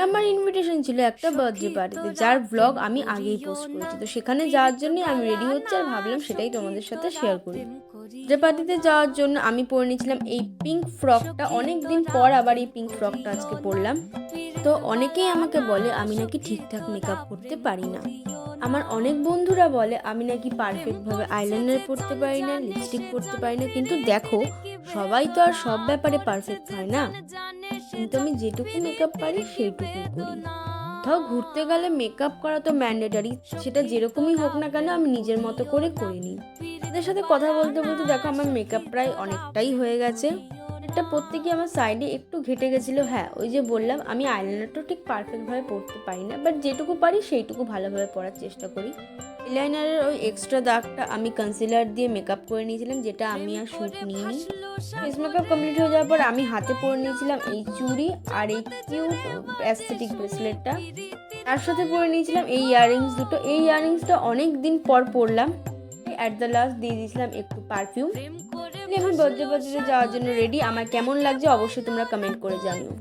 আমার ইনভিটেশন ছিল একটা বার্থডে পার্টিতে, যার ব্লগ আমি আগেই পোস্ট করেছি। তো সেখানে যাওয়ার জন্য আমি রেডি হচ্ছে আর ভাবলাম সেটাই তোমাদের সাথে শেয়ার করি। বার্থডে পার্টিতে যাওয়ার জন্য আমি পরে নিয়েছিলাম এই পিঙ্ক ফ্রকটা। অনেক দিন পর আবার এই পিঙ্ক ফ্রকটা আজকে পরলাম। তো অনেকেই আমাকে বলে আমি নাকি ঠিকঠাক মেকআপ করতে পারি না। আমার অনেক বন্ধুরা বলে আমি নাকি পারফেক্টভাবে আইলাইনার পরতে পারি না, লিপস্টিক পরতে পারি না। কিন্তু দেখো, সবাই তো আর সব ব্যাপারে পারফেক্ট হয় না। কিন্তু আমি যেটুকু মেকআপ পারি সেইটুকুই করি। কোথাও ঘুরতে গেলে মেকআপ করা তো ম্যান্ডেটারি, সেটা যেরকমই হোক না কেন আমি নিজের মতো করে নিই। এদের সাথে কথা বলতে বলতে দেখো আমার মেকআপ প্রায় অনেকটাই হয়ে গেছে। এটা পরতে গিয়ে আমার সাইডে একটু ঘেটে গেছিলো। হ্যাঁ, ওই যে বললাম আমি আইলাইনারটা ঠিক পারফেক্টভাবে পরতে পারি না, বাট যেটুকু পারি সেইটুকু ভালোভাবে পরার চেষ্টা করি। আইলাইনারের ওই এক্সট্রা দাগটা আমি কনসিলার দিয়ে মেকআপ করে নিয়েছিলাম, যেটা আমি আর শ্যুট নিইনি। ফেস মেকআপ কমপ্লিট হয়ে যাওয়ার পর আমি হাতে পরে নিয়েছিলাম এই চুড়ি আর এই কিউট অ্যাস্থেটিক ব্রেসলেটটা। তার সাথে পরে নিয়েছিলাম এই ইয়াররিংস দুটো। এই ইয়াররিংসটা অনেক দিন পর পরলাম। অ্যাট দ্য লাস্ট দিয়ে দিয়েছিলাম একটু পারফিউম। আমি বার্থডে যাওয়ার জন্য রেডি। আমার কেমন লাগছে অবশ্যই তোমরা কমেন্ট করে জানিও।